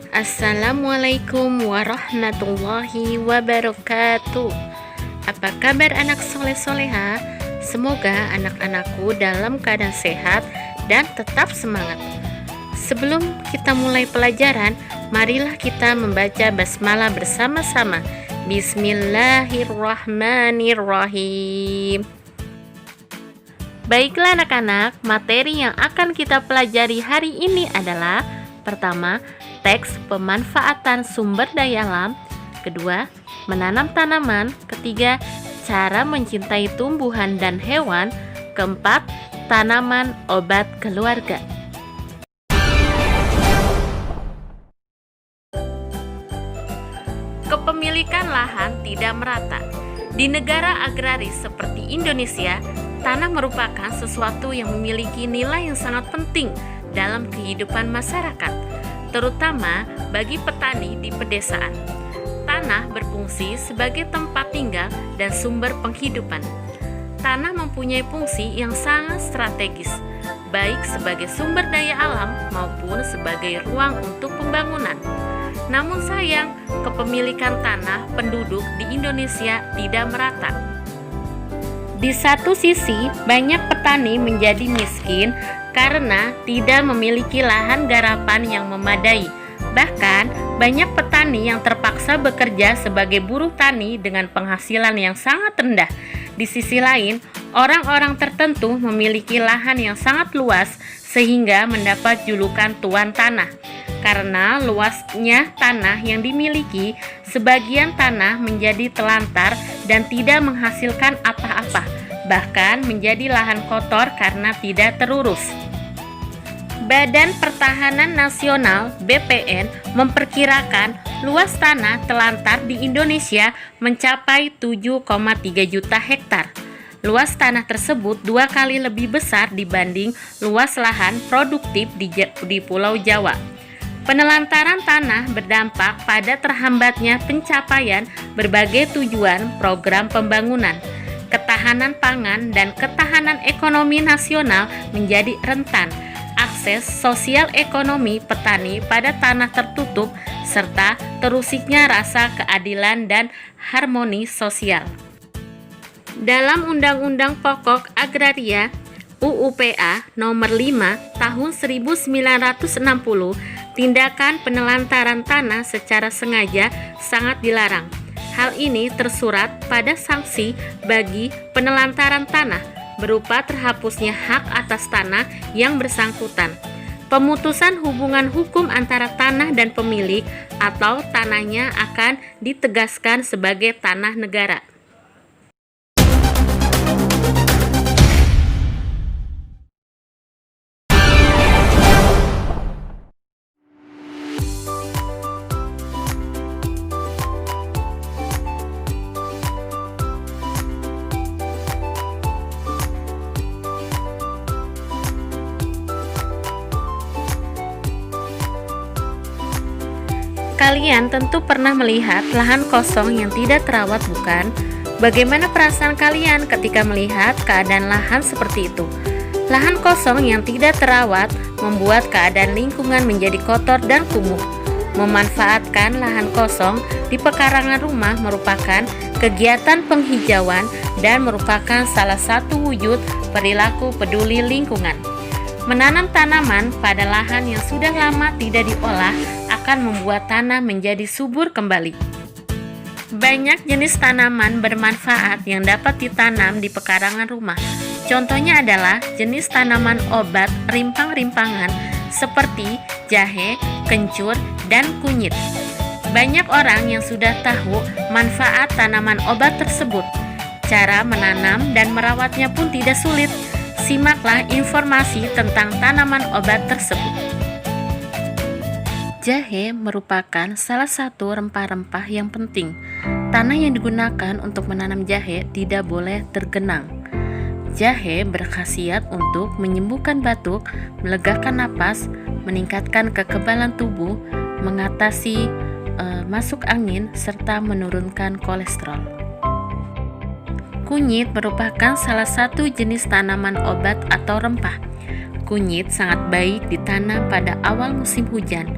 Assalamualaikum warahmatullahi wabarakatuh. Apa kabar anak soleh-soleha? Semoga anak-anakku dalam keadaan sehat dan tetap semangat. Sebelum kita mulai pelajaran, marilah kita membaca basmalah bersama-sama. Bismillahirrahmanirrahim. Baiklah anak-anak, materi yang akan kita pelajari hari ini adalah: pertama, teks pemanfaatan sumber daya alam. Kedua, menanam tanaman. Ketiga, cara mencintai tumbuhan dan hewan. Keempat, tanaman obat keluarga. Kepemilikan lahan tidak merata. Di negara agraris seperti Indonesia, tanah merupakan sesuatu yang memiliki nilai yang sangat penting dalam kehidupan masyarakat, terutama bagi petani di pedesaan. Tanah berfungsi sebagai tempat tinggal dan sumber penghidupan. Tanah mempunyai fungsi yang sangat strategis, baik sebagai sumber daya alam maupun sebagai ruang untuk pembangunan. Namun sayang, kepemilikan tanah penduduk di Indonesia tidak merata. Di satu sisi, banyak petani menjadi miskin karena tidak memiliki lahan garapan yang memadai. Bahkan, banyak petani yang terpaksa bekerja sebagai buruh tani dengan penghasilan yang sangat rendah. Di sisi lain, orang-orang tertentu memiliki lahan yang sangat luas sehingga mendapat julukan tuan tanah. Karena luasnya tanah yang dimiliki, sebagian tanah menjadi telantar dan tidak menghasilkan apa-apa, bahkan menjadi lahan kotor karena tidak terurus. Badan Pertahanan Nasional (BPN) memperkirakan luas tanah telantar di Indonesia mencapai 7,3 juta hektar. Luas tanah tersebut 2 kali lebih besar dibanding luas lahan produktif di Pulau Jawa. Penelantaran tanah berdampak pada terhambatnya pencapaian berbagai tujuan program pembangunan. Ketahanan pangan dan ketahanan ekonomi nasional menjadi rentan. Akses sosial ekonomi petani pada tanah tertutup, serta terusiknya rasa keadilan dan harmoni sosial. Dalam Undang-Undang Pokok Agraria UUPA Nomor 5 Tahun 1960, tindakan penelantaran tanah secara sengaja sangat dilarang. Hal ini tersurat pada sanksi bagi penelantaran tanah berupa terhapusnya hak atas tanah yang bersangkutan, pemutusan hubungan hukum antara tanah dan pemilik, atau tanahnya akan ditegaskan sebagai tanah negara. Kalian tentu pernah melihat lahan kosong yang tidak terawat, bukan? Bagaimana perasaan kalian ketika melihat keadaan lahan seperti itu? Lahan kosong yang tidak terawat membuat keadaan lingkungan menjadi kotor dan kumuh. Memanfaatkan lahan kosong di pekarangan rumah merupakan kegiatan penghijauan dan merupakan salah satu wujud perilaku peduli lingkungan. Menanam tanaman pada lahan yang sudah lama tidak diolah akan membuat tanah menjadi subur kembali. Banyak jenis tanaman bermanfaat yang dapat ditanam di pekarangan rumah. Contohnya adalah jenis tanaman obat rimpang-rimpangan seperti jahe, kencur, dan kunyit. Banyak orang yang sudah tahu manfaat tanaman obat tersebut. Cara menanam dan merawatnya pun tidak sulit. Simaklah informasi tentang tanaman obat tersebut. Jahe merupakan salah satu rempah-rempah yang penting. Tanah yang digunakan untuk menanam jahe tidak boleh tergenang. Jahe berkhasiat untuk menyembuhkan batuk, melegakan napas, meningkatkan kekebalan tubuh, mengatasi masuk angin, serta menurunkan kolesterol. Kunyit merupakan salah satu jenis tanaman obat atau rempah. Kunyit sangat baik ditanam pada awal musim hujan.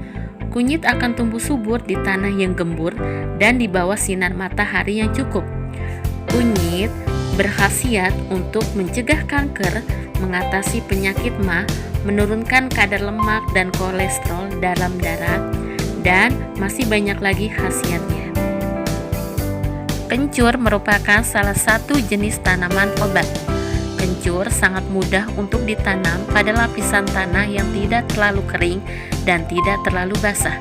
Kunyit akan tumbuh subur di tanah yang gembur dan di bawah sinar matahari yang cukup. Kunyit berkhasiat untuk mencegah kanker, mengatasi penyakit MAH, menurunkan kadar lemak dan kolesterol dalam darah, dan masih banyak lagi khasiatnya. Kencur merupakan salah satu jenis tanaman obat. Kencur sangat mudah untuk ditanam pada lapisan tanah yang tidak terlalu kering dan tidak terlalu basah.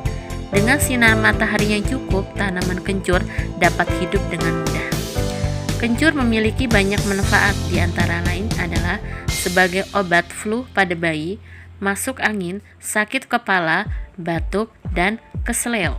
Dengan sinar matahari yang cukup, tanaman kencur dapat hidup dengan mudah. Kencur memiliki banyak manfaat, di antara lain adalah sebagai obat flu pada bayi, masuk angin, sakit kepala, batuk, dan keseleo.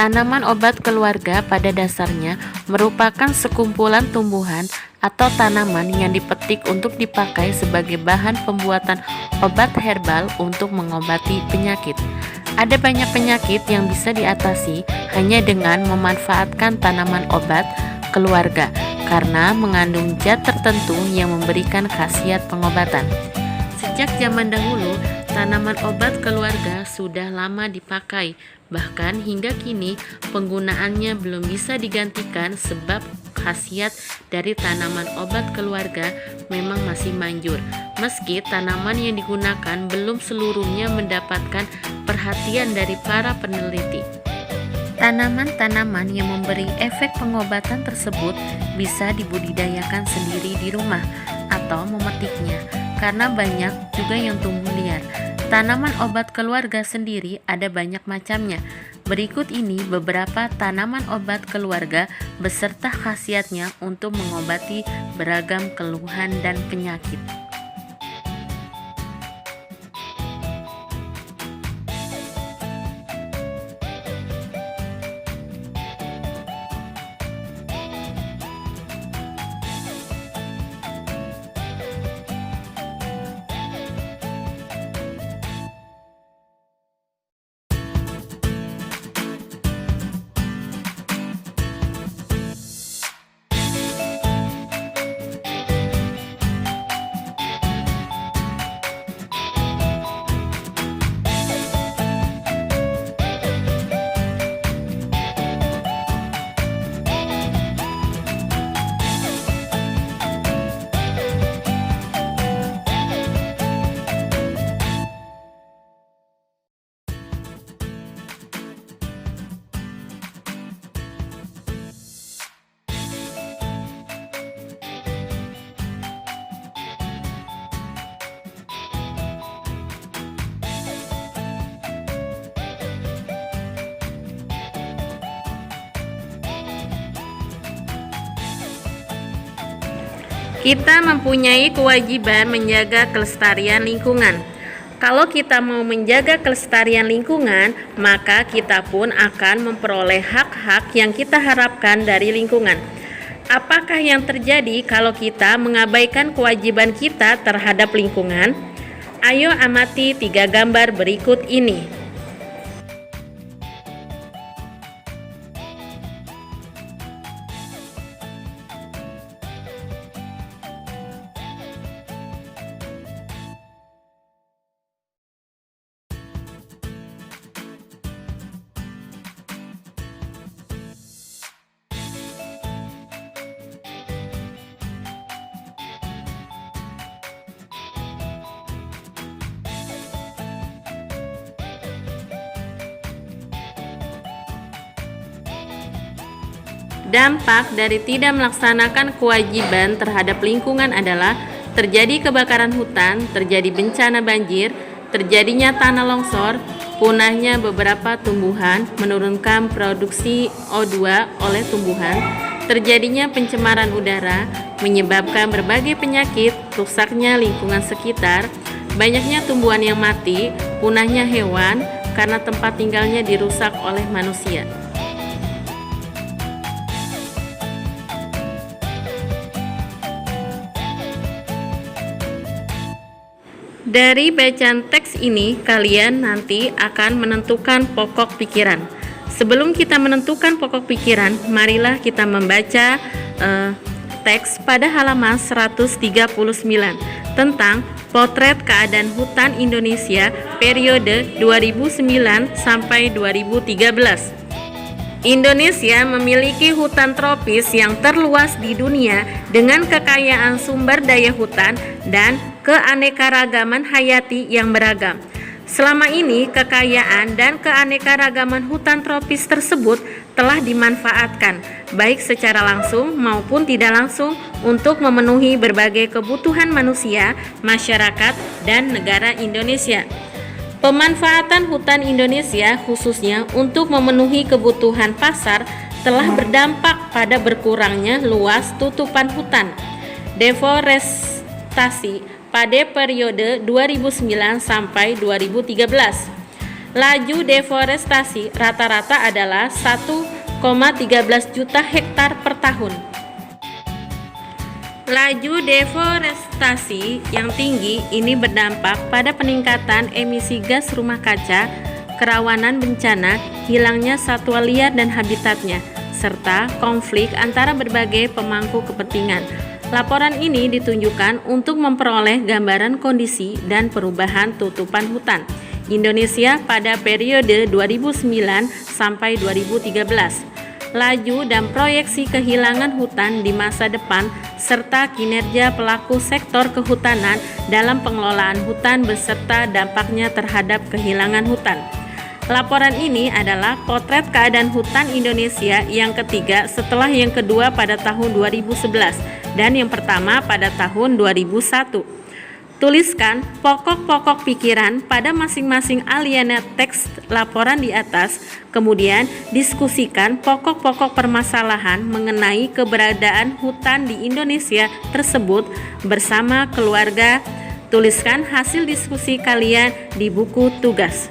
Tanaman obat keluarga pada dasarnya merupakan sekumpulan tumbuhan atau tanaman yang dipetik untuk dipakai sebagai bahan pembuatan obat herbal untuk mengobati penyakit. Ada banyak penyakit yang bisa diatasi hanya dengan memanfaatkan tanaman obat keluarga karena mengandung zat tertentu yang memberikan khasiat pengobatan. Sejak zaman dahulu, tanaman obat keluarga sudah lama dipakai. Bahkan hingga kini penggunaannya belum bisa digantikan sebab khasiat dari tanaman obat keluarga memang masih manjur. Meski tanaman yang digunakan belum seluruhnya mendapatkan perhatian dari para peneliti. Tanaman-tanaman yang memberi efek pengobatan tersebut bisa dibudidayakan sendiri di rumah atau memetiknya, karena banyak juga yang tumbuh liar. Tanaman obat keluarga sendiri ada banyak macamnya. Berikut ini beberapa tanaman obat keluarga beserta khasiatnya untuk mengobati beragam keluhan dan penyakit. Kita mempunyai kewajiban menjaga kelestarian lingkungan. Kalau kita mau menjaga kelestarian lingkungan, maka kita pun akan memperoleh hak-hak yang kita harapkan dari lingkungan. Apakah yang terjadi kalau kita mengabaikan kewajiban kita terhadap lingkungan? Ayo amati 3 gambar berikut ini. Dampak dari tidak melaksanakan kewajiban terhadap lingkungan adalah terjadi kebakaran hutan, terjadi bencana banjir, terjadinya tanah longsor, punahnya beberapa tumbuhan, menurunkan produksi O2 oleh tumbuhan, terjadinya pencemaran udara, menyebabkan berbagai penyakit, rusaknya lingkungan sekitar, banyaknya tumbuhan yang mati, punahnya hewan, karena tempat tinggalnya dirusak oleh manusia. Dari bacaan teks ini, kalian nanti akan menentukan pokok pikiran. Sebelum kita menentukan pokok pikiran, marilah kita membaca teks pada halaman 139 tentang potret keadaan hutan Indonesia periode 2009 sampai 2013. Indonesia memiliki hutan tropis yang terluas di dunia dengan kekayaan sumber daya hutan dan keanekaragaman hayati yang beragam. Selama ini, kekayaan dan keanekaragaman hutan tropis tersebut telah dimanfaatkan, baik secara langsung maupun tidak langsung, untuk memenuhi berbagai kebutuhan manusia, masyarakat, dan negara Indonesia. Pemanfaatan hutan Indonesia khususnya untuk memenuhi kebutuhan pasar telah berdampak pada berkurangnya luas tutupan hutan. Deforestasi pada periode 2009 sampai 2013. Laju deforestasi rata-rata adalah 1,13 juta hektar per tahun. Laju deforestasi yang tinggi ini berdampak pada peningkatan emisi gas rumah kaca, kerawanan bencana, hilangnya satwa liar dan habitatnya, serta konflik antara berbagai pemangku kepentingan. Laporan ini ditunjukkan untuk memperoleh gambaran kondisi dan perubahan tutupan hutan Indonesia pada periode 2009 sampai 2013. Laju dan proyeksi kehilangan hutan di masa depan serta kinerja pelaku sektor kehutanan dalam pengelolaan hutan beserta dampaknya terhadap kehilangan hutan. Laporan ini adalah potret keadaan hutan Indonesia yang ketiga setelah yang kedua pada tahun 2011 dan yang pertama pada tahun 2001. Tuliskan pokok-pokok pikiran pada masing-masing alinea teks laporan di atas, kemudian diskusikan pokok-pokok permasalahan mengenai keberadaan hutan di Indonesia tersebut bersama keluarga. Tuliskan hasil diskusi kalian di buku tugas.